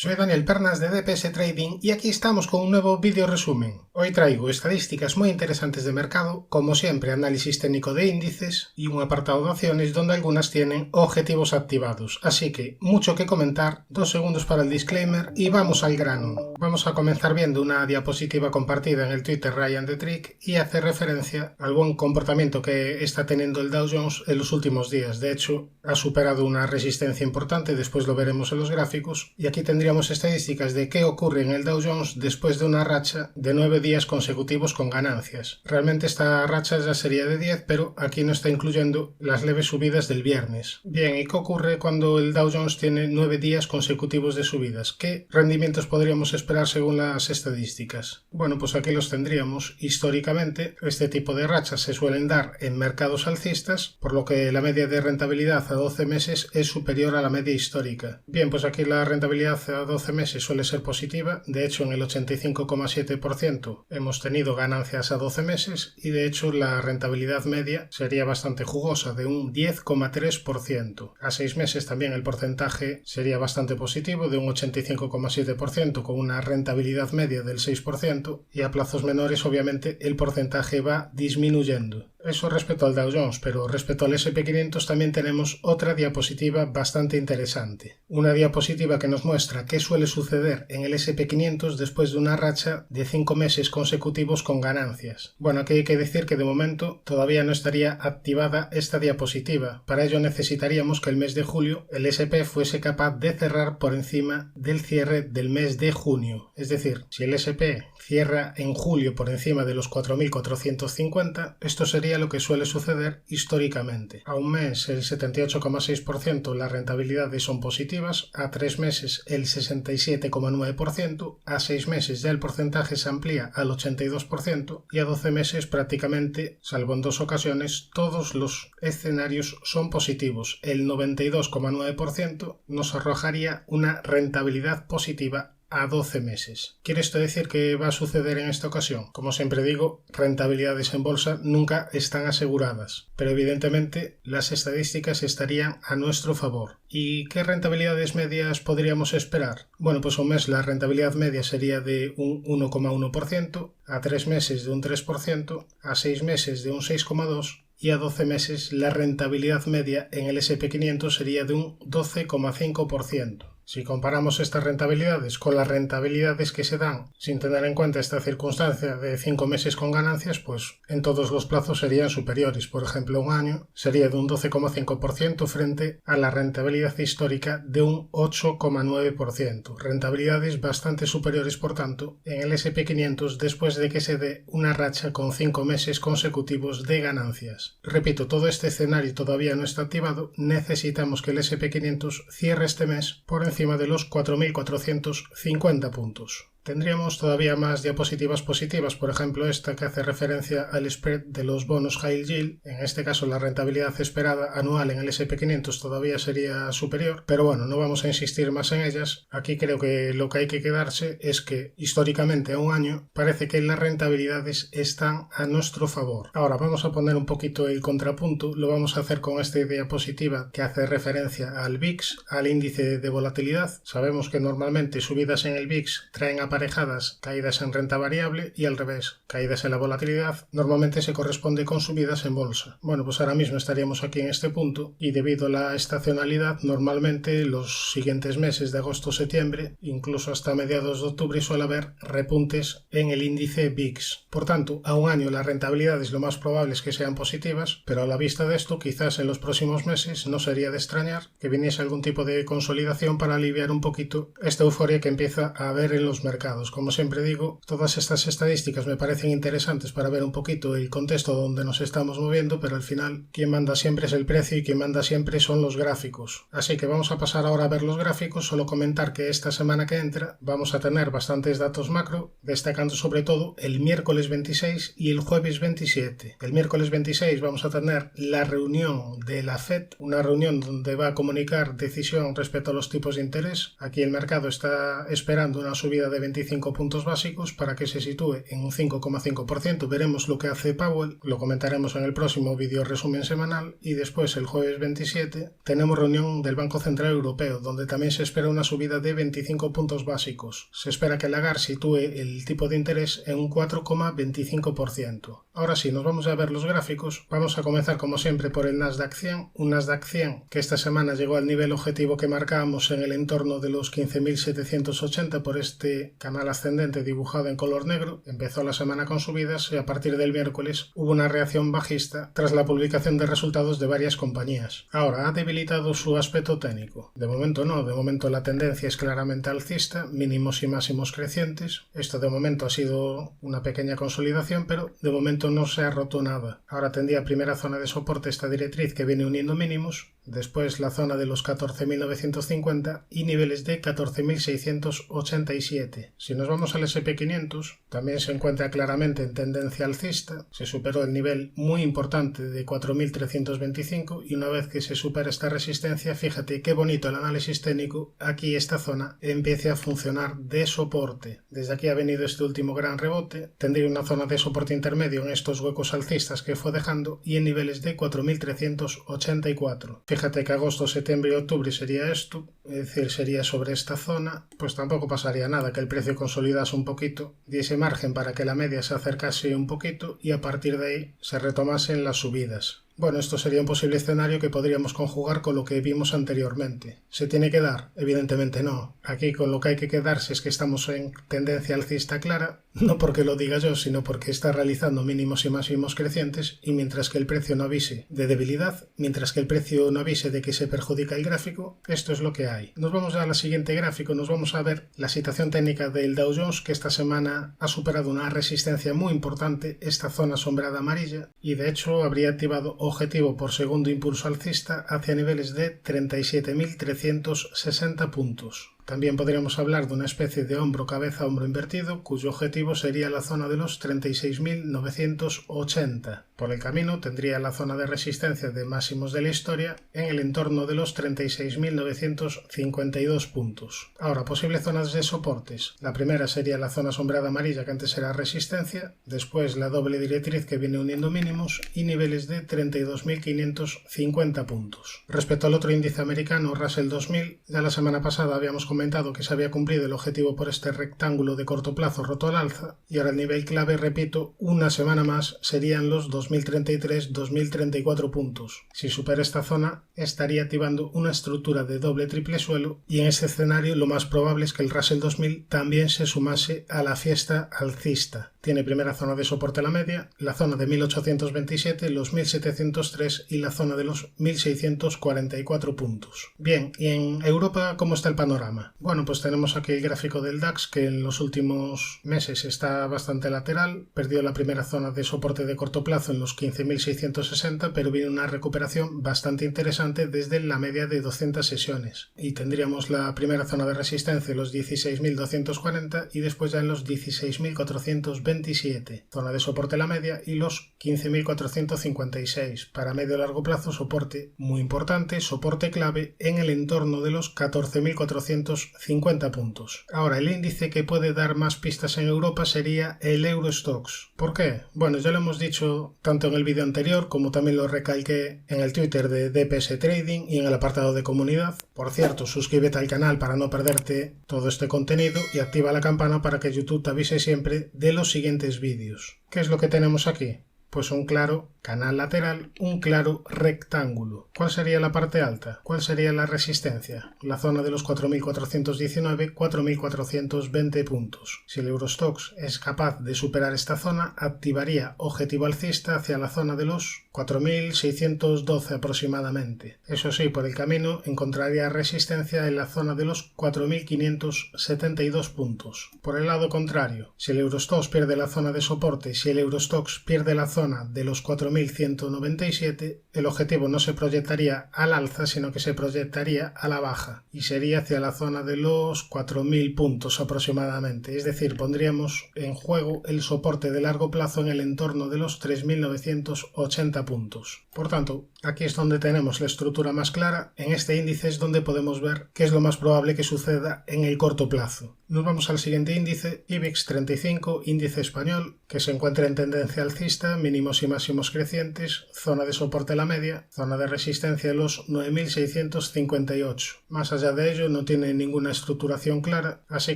Soy Daniel Pernas de DPS Trading y aquí estamos con un nuevo vídeo resumen. Hoy traigo estadísticas muy interesantes de mercado, como siempre análisis técnico de índices y un apartado de acciones donde algunas tienen objetivos activados. Así que mucho que comentar, 2 segundos para el disclaimer y vamos al grano. Vamos a comenzar viendo una diapositiva compartida en el Twitter Ryan the Trick y hace referencia al buen comportamiento que está teniendo el Dow Jones en los últimos días. De hecho, ha superado una resistencia importante, después lo veremos en los gráficos, y aquí tendríamos estadísticas de qué ocurre en el Dow Jones después de una racha de 9 días consecutivos con ganancias. Realmente esta racha ya sería de 10, pero aquí no está incluyendo las leves subidas del viernes. Bien, ¿y qué ocurre cuando el Dow Jones tiene 9 días consecutivos de subidas? ¿Qué rendimientos podríamos esperar según las estadísticas? Bueno, pues aquí los tendríamos. Históricamente, este tipo de rachas se suelen dar en mercados alcistas, por lo que la media de rentabilidad a 12 meses es superior a la media histórica. Bien, pues aquí la rentabilidad a 12 meses suele ser positiva. De hecho, en el 85,7% hemos tenido ganancias a 12 meses y de hecho la rentabilidad media sería bastante jugosa, de un 10,3%. A 6 meses también el porcentaje sería bastante positivo, de un 85,7% con una rentabilidad media del 6%, y a plazos menores obviamente el porcentaje va disminuyendo. Eso respecto al Dow Jones, pero respecto al S&P 500 también tenemos otra diapositiva bastante interesante. Una diapositiva que nos muestra qué suele suceder en el S&P 500 después de una racha de 5 meses consecutivos con ganancias. Bueno, aquí hay que decir que de momento todavía no estaría activada esta diapositiva. Para ello necesitaríamos que el mes de julio el S&P fuese capaz de cerrar por encima del cierre del mes de junio. Es decir, si el S&P cierra en julio por encima de los 4.450, esto sería lo que suele suceder históricamente. A un mes el 78,6% las rentabilidades son positivas, a 3 meses el 67,9%, a 6 meses ya el porcentaje se amplía al 82% y a 12 meses prácticamente, salvo en 2 ocasiones, todos los escenarios son positivos. El 92,9% nos arrojaría una rentabilidad positiva a 12 meses. ¿Quiere esto decir que va a suceder en esta ocasión? Como siempre digo, rentabilidades en bolsa nunca están aseguradas, pero evidentemente las estadísticas estarían a nuestro favor. ¿Y qué rentabilidades medias podríamos esperar? Bueno, pues un mes la rentabilidad media sería de un 1,1%, a 3 meses de un 3%, a 6 meses de un 6,2%, y a 12 meses la rentabilidad media en el S&P 500 sería de un 12,5%. Si comparamos estas rentabilidades con las rentabilidades que se dan sin tener en cuenta esta circunstancia de 5 meses con ganancias, pues en todos los plazos serían superiores. Por ejemplo, un año sería de un 12,5% frente a la rentabilidad histórica de un 8,9%. Rentabilidades bastante superiores, por tanto, en el S&P 500 después de que se dé una racha con 5 meses consecutivos de ganancias. Repito, todo este escenario todavía no está activado. Necesitamos que el S&P 500 cierre este mes por encima de los 4.450 puntos. Tendríamos todavía más diapositivas positivas, por ejemplo esta que hace referencia al spread de los bonos High Yield. En este caso la rentabilidad esperada anual en el S&P 500 todavía sería superior, pero bueno, no vamos a insistir más en ellas. Aquí creo que lo que hay que quedarse es que históricamente a un año parece que las rentabilidades están a nuestro favor. Ahora vamos a poner un poquito el contrapunto, lo vamos a hacer con esta diapositiva que hace referencia al VIX, al índice de volatilidad. Sabemos que normalmente subidas en el VIX traen aparejadas caídas en renta variable y al revés, caídas en la volatilidad normalmente se corresponde con subidas en bolsa. Bueno, pues ahora mismo estaríamos aquí en este punto y debido a la estacionalidad normalmente los siguientes meses de agosto-septiembre, incluso hasta mediados de octubre, suele haber repuntes en el índice VIX. Por tanto, a un año las rentabilidades lo más probable es que sean positivas, pero a la vista de esto quizás en los próximos meses no sería de extrañar que viniese algún tipo de consolidación para aliviar un poquito esta euforia que empieza a haber en los mercados. Como siempre digo, todas estas estadísticas me parecen interesantes para ver un poquito el contexto donde nos estamos moviendo, pero al final quien manda siempre es el precio y quien manda siempre son los gráficos. Así que vamos a pasar ahora a ver los gráficos. Solo comentar que esta semana que entra vamos a tener bastantes datos macro, destacando sobre todo el miércoles 26 y el jueves 27. El miércoles 26 vamos a tener la reunión de la FED, una reunión donde va a comunicar decisión respecto a los tipos de interés. Aquí el mercado está esperando una subida de 25 puntos básicos para que se sitúe en un 5,5%. Veremos lo que hace Powell, lo comentaremos en el próximo vídeo resumen semanal, y después el jueves 27 tenemos reunión del Banco Central Europeo, donde también se espera una subida de 25 puntos básicos. Se espera que Lagarde sitúe el tipo de interés en un 4,25%. Ahora sí, nos vamos a ver los gráficos. Vamos a comenzar como siempre por el Nasdaq 100, un Nasdaq 100 que esta semana llegó al nivel objetivo que marcábamos en el entorno de los 15.780 por este canal ascendente dibujado en color negro. Empezó la semana con subidas y a partir del miércoles hubo una reacción bajista tras la publicación de resultados de varias compañías. Ahora, ¿ha debilitado su aspecto técnico? De momento no, de momento la tendencia es claramente alcista, mínimos y máximos crecientes. Esto de momento ha sido una pequeña consolidación, pero de momento no se ha roto nada. Ahora tendría primera zona de soporte esta directriz que viene uniendo mínimos, después la zona de los 14.950 y niveles de 14.687. Si nos vamos al SP500, también se encuentra claramente en tendencia alcista, se superó el nivel muy importante de 4.325 y una vez que se supera esta resistencia, fíjate qué bonito el análisis técnico, aquí esta zona empieza a funcionar de soporte. Desde aquí ha venido este último gran rebote, tendría una zona de soporte intermedio en estos huecos alcistas que fue dejando y en niveles de 4.384. Fíjate que agosto, septiembre y octubre sería esto, es decir, sería sobre esta zona, pues tampoco pasaría nada que el precio consolidase un poquito, diese margen para que la media se acercase un poquito y a partir de ahí se retomasen las subidas. Bueno, esto sería un posible escenario que podríamos conjugar con lo que vimos anteriormente. ¿Se tiene que dar? Evidentemente no. Aquí con lo que hay que quedarse es que estamos en tendencia alcista clara, no porque lo diga yo, sino porque está realizando mínimos y máximos crecientes y mientras que el precio no avise de debilidad, mientras que el precio no avise de que se perjudica el gráfico, esto es lo que hay. Nos vamos a la siguiente gráfico, nos vamos a ver la situación técnica del Dow Jones, que esta semana ha superado una resistencia muy importante, esta zona sombreada amarilla, y de hecho habría activado objetivo por segundo impulso alcista hacia niveles de 37.360 puntos. También podríamos hablar de una especie de hombro cabeza-hombro invertido, cuyo objetivo sería la zona de los 36.980. Por el camino tendría la zona de resistencia de máximos de la historia en el entorno de los 36.952 puntos. Ahora, posibles zonas de soportes. La primera sería la zona sombreada amarilla, que antes era resistencia, después la doble directriz que viene uniendo mínimos y niveles de 32.550 puntos. Respecto al otro índice americano, Russell 2000, ya la semana pasada habíamos comentado que se había cumplido el objetivo por este rectángulo de corto plazo roto al alza y ahora el nivel clave, repito, una semana más serían los 2033-2034 puntos. Si supera esta zona estaría activando una estructura de doble triple suelo y en este escenario lo más probable es que el Russell 2000 también se sumase a la fiesta alcista. Tiene primera zona de soporte a la media, la zona de 1827, los 1703 y la zona de los 1644 puntos. Bien, y en Europa, ¿cómo está el panorama? Bueno, pues tenemos aquí el gráfico del DAX que en los últimos meses está bastante lateral, perdió la primera zona de soporte de corto plazo en los 15.660, pero viene una recuperación bastante interesante desde la media de 200 sesiones. Y tendríamos la primera zona de resistencia en los 16.240 y después ya en los 16.427. Zona de soporte la media y los 15.456. Para medio largo plazo, soporte muy importante, soporte clave en el entorno de los 14.450 puntos. Ahora, el índice que puede dar más pistas en Europa sería el Eurostoxx. ¿Por qué? Bueno, ya lo hemos dicho tanto en el vídeo anterior como también lo recalqué en el Twitter de DPS Trading y en el apartado de comunidad. Por cierto, suscríbete al canal para no perderte todo este contenido y activa la campana para que YouTube te avise siempre de los siguientes vídeos. ¿Qué es lo que tenemos aquí? Pues un claro canal lateral, un claro rectángulo. ¿Cuál sería la parte alta? ¿Cuál sería la resistencia? La zona de los 4.419, 4.420 puntos. Si el Eurostoxx es capaz de superar esta zona, activaría objetivo alcista hacia la zona de los 4.612 aproximadamente. Eso sí, por el camino encontraría resistencia en la zona de los 4.572 puntos. Por el lado contrario, si el Eurostoxx pierde la zona de soporte, si el Eurostoxx pierde la zona de los 4.197, el objetivo no se proyectaría al alza, sino que se proyectaría a la baja y sería hacia la zona de los 4.000 puntos aproximadamente. Es decir, pondríamos en juego el soporte de largo plazo en el entorno de los 3.980 puntos. Por tanto, aquí es donde tenemos la estructura más clara. En este índice es donde podemos ver qué es lo más probable que suceda en el corto plazo. Nos vamos al siguiente índice, IBEX 35, índice español, que se encuentra en tendencia alcista, mínimos y máximos crecientes, zona de soporte la media, zona de resistencia los 9.658. Más allá de ello no tiene ninguna estructuración clara, así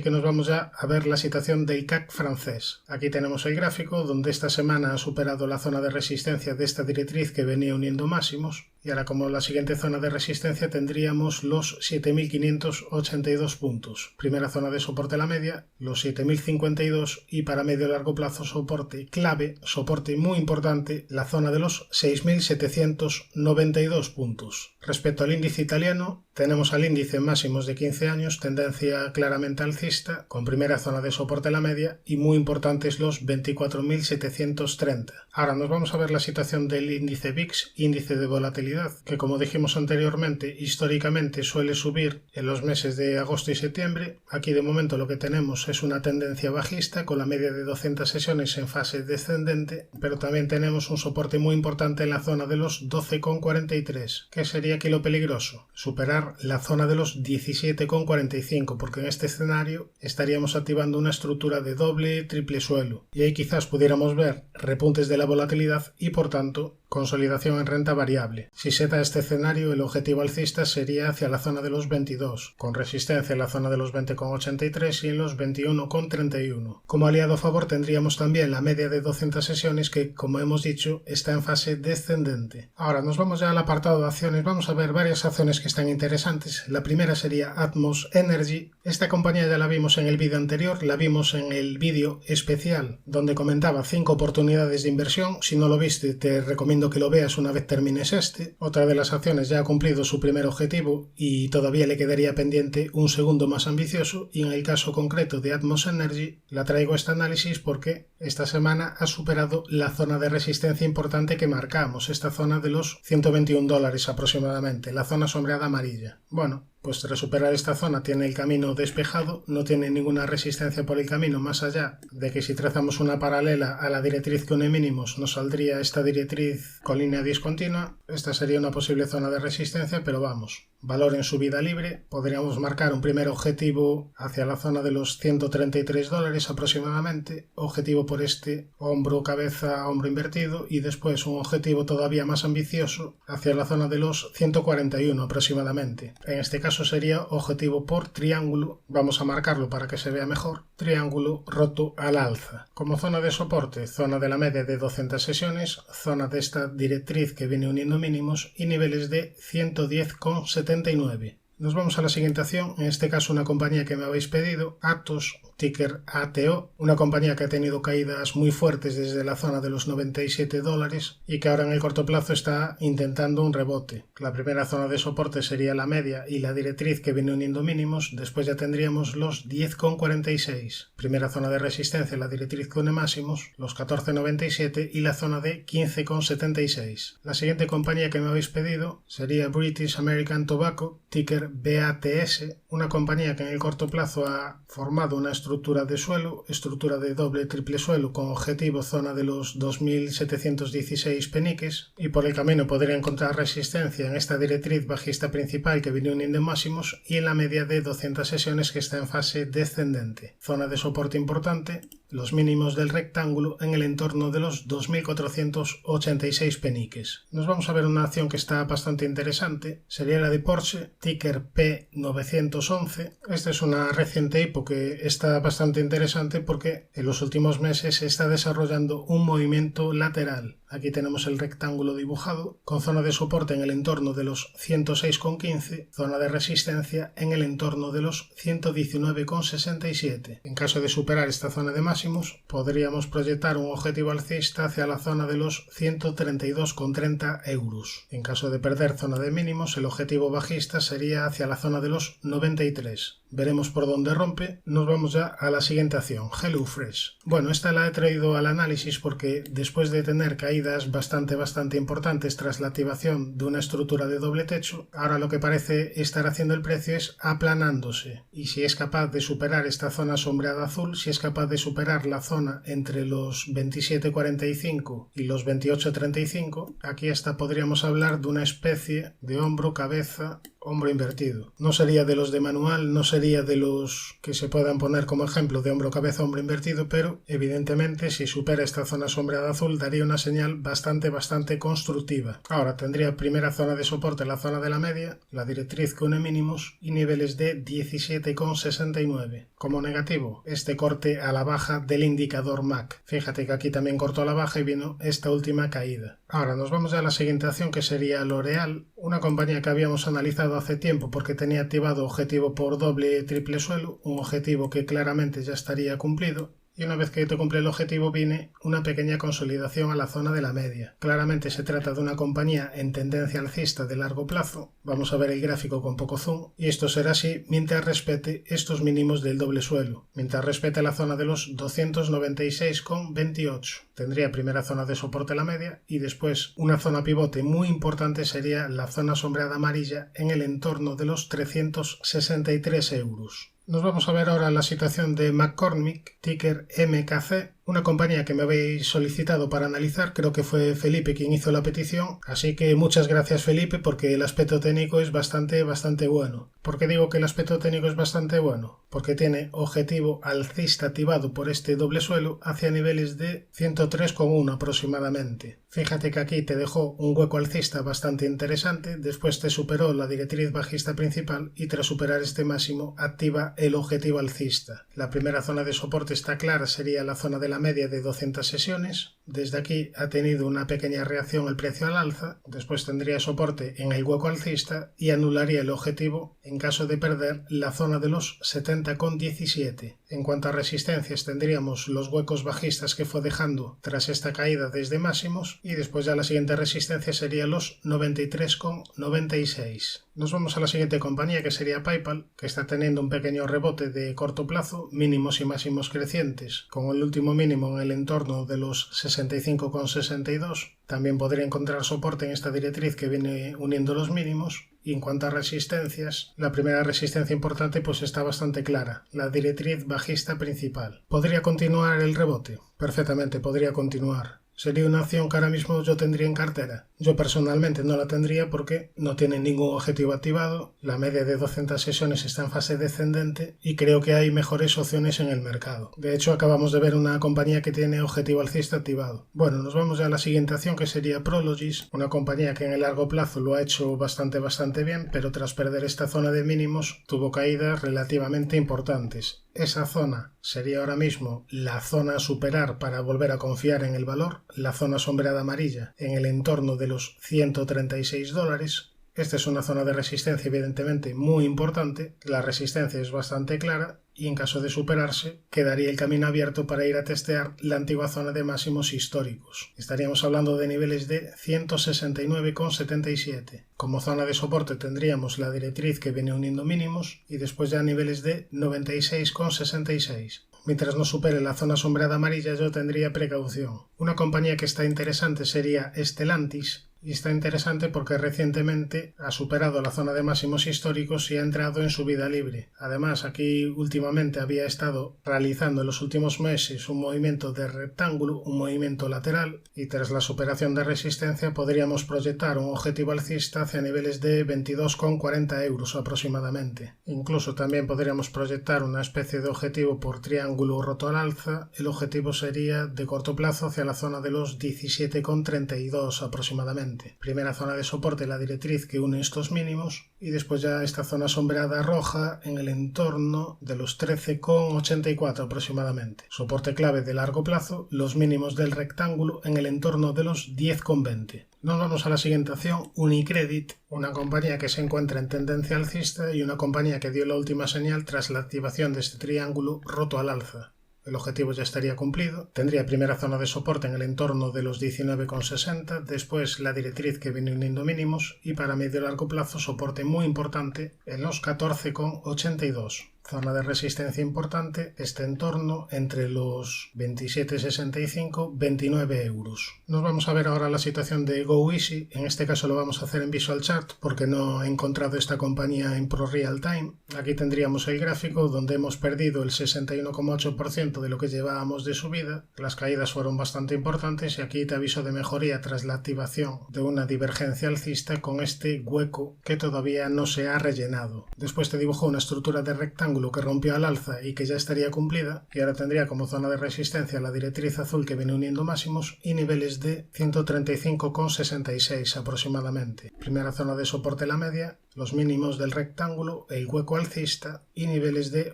que nos vamos ya a ver la situación del CAC francés. Aquí tenemos el gráfico donde esta semana ha superado la zona de resistencia de esta directriz que venía uniendo máximos, y ahora como la siguiente zona de resistencia tendríamos los 7.582 puntos. Primera zona de soporte la media, los 7.052 y para medio largo plazo soporte clave, soporte muy importante, la zona de los 6.792 puntos. Respecto al índice italiano, tenemos al índice en máximos de 15 años, tendencia claramente alcista, con primera zona de soporte la media y muy importantes los 24.730. Ahora nos vamos a ver la situación del índice VIX, índice de volatilidad, que como dijimos anteriormente, históricamente suele subir en los meses de agosto y septiembre. Aquí de momento lo que tenemos es una tendencia bajista con la media de 200 sesiones en fase descendente, pero también tenemos un soporte muy importante en la zona de los 12,43. ¿Qué sería aquí lo peligroso? Superar la zona de los 17,45, porque en este escenario estaríamos activando una estructura de doble, triple suelo, y ahí quizás pudiéramos ver repuntes de la volatilidad y por tanto consolidación en renta variable. Si se da este escenario, el objetivo alcista sería hacia la zona de los 22, con resistencia en la zona de los 20,83 y en los 21,31. Como aliado a favor tendríamos también la media de 200 sesiones que, como hemos dicho, está en fase descendente. Ahora nos vamos ya al apartado de acciones. Vamos a ver varias acciones que están interesantes. La primera sería Atmos Energy. Esta compañía ya la vimos en el vídeo anterior, la vimos en el vídeo especial donde comentaba 5 oportunidades de inversión. Si no lo viste, te recomiendo que lo veas una vez termines este. Otra de las acciones ya ha cumplido su primer objetivo y todavía le quedaría pendiente un segundo más ambicioso, y en el caso concreto de Atmos Energy la traigo a este análisis porque esta semana ha superado la zona de resistencia importante que marcamos, esta zona de los $121 aproximadamente, la zona sombreada amarilla. Bueno, pues tras superar esta zona tiene el camino despejado, no tiene ninguna resistencia por el camino más allá de que si trazamos una paralela a la directriz que une mínimos nos saldría esta directriz con línea discontinua. Esta sería una posible zona de resistencia, pero vamos, valor en subida libre. Podríamos marcar un primer objetivo hacia la zona de los $133 aproximadamente, objetivo por este hombro, cabeza, hombro invertido, y después un objetivo todavía más ambicioso hacia la zona de los 141 aproximadamente. En este caso sería objetivo por triángulo, vamos a marcarlo para que se vea mejor, triángulo roto al alza. Como zona de soporte, zona de la media de 200 sesiones, zona de esta directriz que viene uniendo mínimos y niveles de 110,79. Nos vamos a la siguiente acción, en este caso una compañía que me habéis pedido, Atos, ticker ATO, una compañía que ha tenido caídas muy fuertes desde la zona de los $97 y que ahora en el corto plazo está intentando un rebote. La primera zona de soporte sería la media y la directriz que viene uniendo mínimos, después ya tendríamos los 10,46. Primera zona de resistencia, la directriz que une máximos, los 14,97 y la zona de 15,76. La siguiente compañía que me habéis pedido sería British American Tobacco, ticker BATS, una compañía que en el corto plazo ha formado una estructura de suelo, estructura de doble triple suelo con objetivo zona de los 2.716 peniques, y por el camino podría encontrar resistencia en esta directriz bajista principal que viene uniendo máximos y en la media de 200 sesiones que está en fase descendente. Zona de soporte importante, los mínimos del rectángulo en el entorno de los 2.486 peniques. Nos vamos a ver una acción que está bastante interesante, sería la de Porsche, ticker P911. Esta es una reciente IPO que está bastante interesante porque en los últimos meses se está desarrollando un movimiento lateral. Aquí tenemos el rectángulo dibujado, con zona de soporte en el entorno de los 106,15, zona de resistencia en el entorno de los 119,67. En caso de superar esta zona de máximos, podríamos proyectar un objetivo alcista hacia la zona de los 132,30 euros. En caso de perder zona de mínimos, el objetivo bajista sería hacia la zona de los 93. Veremos por dónde rompe. Nos vamos ya a la siguiente acción, HelloFresh. Bueno, esta la he traído al análisis porque después de tener caídas bastante importantes tras la activación de una estructura de doble techo, ahora lo que parece estar haciendo el precio es aplanándose. Y si es capaz de superar esta zona sombreada azul, si es capaz de superar la zona entre los 27,45 y los 28,35, aquí hasta podríamos hablar de una especie de hombro, cabeza, hombro invertido. No sería de los de manual, no sería de los que se puedan poner como ejemplo de hombro-cabeza, hombro invertido, pero evidentemente si supera esta zona sombreada azul daría una señal bastante constructiva. Ahora tendría primera zona de soporte la zona de la media, la directriz que une mínimos y niveles de 17,69. Como negativo, este corte a la baja del indicador MAC. Fíjate que aquí también cortó a la baja y vino esta última caída. Ahora nos vamos a la siguiente acción, que sería L'Oréal, una compañía que habíamos analizado hace tiempo porque tenía activado objetivo por doble triple suelo, un objetivo que claramente ya estaría cumplido. Y una vez que te cumple el objetivo viene una pequeña consolidación a la zona de la media. Claramente se trata de una compañía en tendencia alcista de largo plazo. Vamos a ver el gráfico con poco zoom. Y esto será así mientras respete estos mínimos del doble suelo. Mientras respete la zona de los 296,28. Tendría primera zona de soporte la media y después una zona pivote muy importante sería la zona sombreada amarilla en el entorno de los 363 euros. Nos vamos a ver ahora la situación de McCormick, ticker MKC, una compañía que me habéis solicitado para analizar. Creo que fue Felipe quien hizo la petición, así que muchas gracias Felipe, porque el aspecto técnico es bastante bueno. ¿Por qué digo que el aspecto técnico es bastante bueno? Porque tiene objetivo alcista activado por este doble suelo hacia niveles de 103,1 aproximadamente. Fíjate que aquí te dejó un hueco alcista bastante interesante, después te superó la directriz bajista principal y tras superar este máximo activa el objetivo alcista. La primera zona de soporte está clara, sería la zona de la media de 200 sesiones. Desde aquí ha tenido una pequeña reacción el precio al alza, después tendría soporte en el hueco alcista y anularía el objetivo en caso de perder la zona de los 70,17. En cuanto a resistencias tendríamos los huecos bajistas que fue dejando tras esta caída desde máximos y después ya la siguiente resistencia sería los 93,96. Nos vamos a la siguiente compañía, que sería PayPal, que está teniendo un pequeño rebote de corto plazo, mínimos y máximos crecientes, con el último mínimo en el entorno de los 65,62. También podría encontrar soporte en esta directriz que viene uniendo los mínimos. Y en cuanto a resistencias, la primera resistencia importante pues está bastante clara, la directriz bajista principal. ¿Podría continuar el rebote? Perfectamente podría continuar. ¿Sería una acción que ahora mismo yo tendría en cartera? Yo personalmente no la tendría porque no tiene ningún objetivo activado, la media de 200 sesiones está en fase descendente y creo que hay mejores opciones en el mercado. De hecho, acabamos de ver una compañía que tiene objetivo alcista activado. Bueno, nos vamos ya a la siguiente acción, que sería Prologis, una compañía que en el largo plazo lo ha hecho bastante bien, pero tras perder esta zona de mínimos tuvo caídas relativamente importantes. Esa zona sería ahora mismo la zona a superar para volver a confiar en el valor, la zona sombreada amarilla en el entorno de los $136. Esta es una zona de resistencia evidentemente muy importante, la resistencia es bastante clara y en caso de superarse quedaría el camino abierto para ir a testear la antigua zona de máximos históricos. Estaríamos hablando de niveles de 169,77. Como zona de soporte tendríamos la directriz que viene uniendo mínimos y después ya niveles de 96,66. Mientras no supere la zona sombreada amarilla yo tendría precaución. Una compañía que está interesante sería Stellantis. Y está interesante porque recientemente ha superado la zona de máximos históricos y ha entrado en subida libre. Además, aquí últimamente había estado realizando en los últimos meses un movimiento de rectángulo, un movimiento lateral, y tras la superación de resistencia podríamos proyectar un objetivo alcista hacia niveles de 22,40 euros aproximadamente. Incluso también podríamos proyectar una especie de objetivo por triángulo roto al alza. El objetivo sería de corto plazo hacia la zona de los 17,32 aproximadamente. Primera zona de soporte, la directriz que une estos mínimos, y después ya esta zona sombreada roja en el entorno de los 13,84 aproximadamente. Soporte clave de largo plazo, los mínimos del rectángulo en el entorno de los 10,20. Nos vamos a la siguiente acción, Unicredit, una compañía que se encuentra en tendencia alcista y una compañía que dio la última señal tras la activación de este triángulo roto al alza. El objetivo ya estaría cumplido, tendría primera zona de soporte en el entorno de los 19,60, después la directriz que viene uniendo mínimos y para medio y largo plazo soporte muy importante en los 14,82. zona de resistencia importante, este entorno entre los 27,65 y 29 euros. Nos vamos a ver ahora la situación de GoEasy. En este caso lo vamos a hacer en Visual Chart porque no he encontrado esta compañía en Pro Real Time. Aquí tendríamos el gráfico donde hemos perdido el 61,8% de lo que llevábamos de subida. Las caídas fueron bastante importantes y aquí te aviso de mejoría tras la activación de una divergencia alcista con este hueco que todavía no se ha rellenado. Después te dibujó una estructura de rectángulo que rompió al alza y que ya estaría cumplida, y ahora tendría como zona de resistencia la directriz azul que viene uniendo máximos y niveles de 135,66 aproximadamente. Primera zona de soporte la media, los mínimos del rectángulo, el hueco alcista y niveles de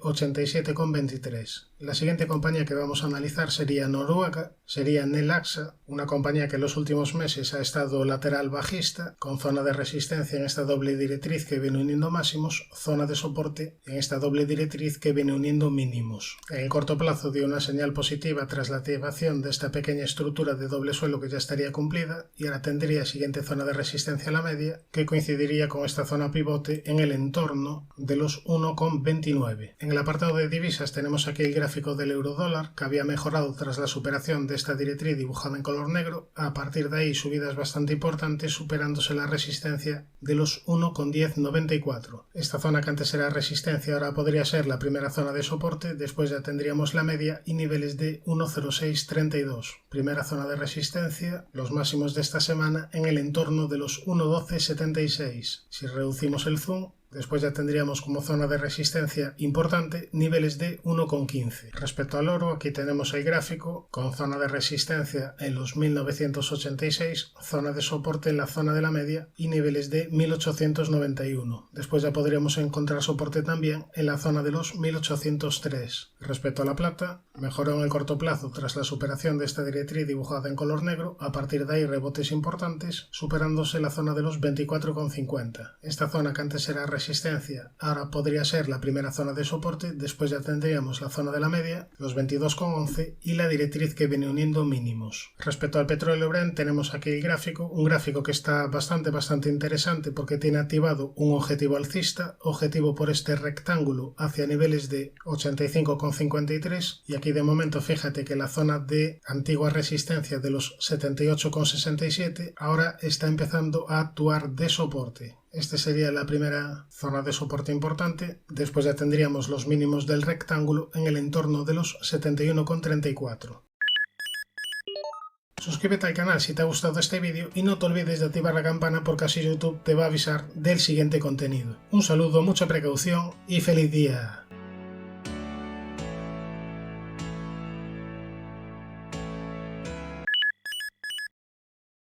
87,23. La siguiente compañía que vamos a analizar sería Noruega, sería Nelaxa, una compañía que en los últimos meses ha estado lateral bajista, con zona de resistencia en esta doble directriz que viene uniendo máximos, zona de soporte en esta doble directriz que viene uniendo mínimos. En el corto plazo dio una señal positiva tras la activación de esta pequeña estructura de doble suelo que ya estaría cumplida y ahora tendría siguiente zona de resistencia a la media que coincidiría con esta zona pivote en el entorno de los 1,29. En el apartado de divisas tenemos aquí el gráfico del euro-dólar que había mejorado tras la superación de esta directriz dibujada en color negro. A partir de ahí subidas bastante importantes superándose la resistencia de los 1,1094. Esta zona que antes era resistencia ahora podría ser la primera zona de soporte, después ya tendríamos la media y niveles de 1,0632. Primera zona de resistencia, los máximos de esta semana en el entorno de los 1,1276. Si reducimos el zoom, después ya tendríamos como zona de resistencia importante niveles de 1,15. Respecto al oro, aquí tenemos el gráfico con zona de resistencia en los 1986, zona de soporte en la zona de la media y niveles de 1891. Después ya podríamos encontrar soporte también en la zona de los 1803. Respecto a la plata, mejoró en el corto plazo tras la superación de esta directriz dibujada en color negro. A partir de ahí rebotes importantes, superándose la zona de los 24,50. Esta zona que antes era resistencia ahora podría ser la primera zona de soporte, después ya tendríamos la zona de la media, los 22,11 y la directriz que viene uniendo mínimos. Respecto al petróleo Brent tenemos aquí el gráfico, un gráfico que está bastante interesante porque tiene activado un objetivo alcista, objetivo por este rectángulo hacia niveles de 85,53 y aquí de momento fíjate que la zona de antigua resistencia de los 78,67 ahora está empezando a actuar de soporte. Esta sería la primera zona de soporte importante. Después ya tendríamos los mínimos del rectángulo en el entorno de los 71,34. Suscríbete al canal si te ha gustado este vídeo y no te olvides de activar la campana porque así YouTube te va a avisar del siguiente contenido. Un saludo, mucha precaución y feliz día.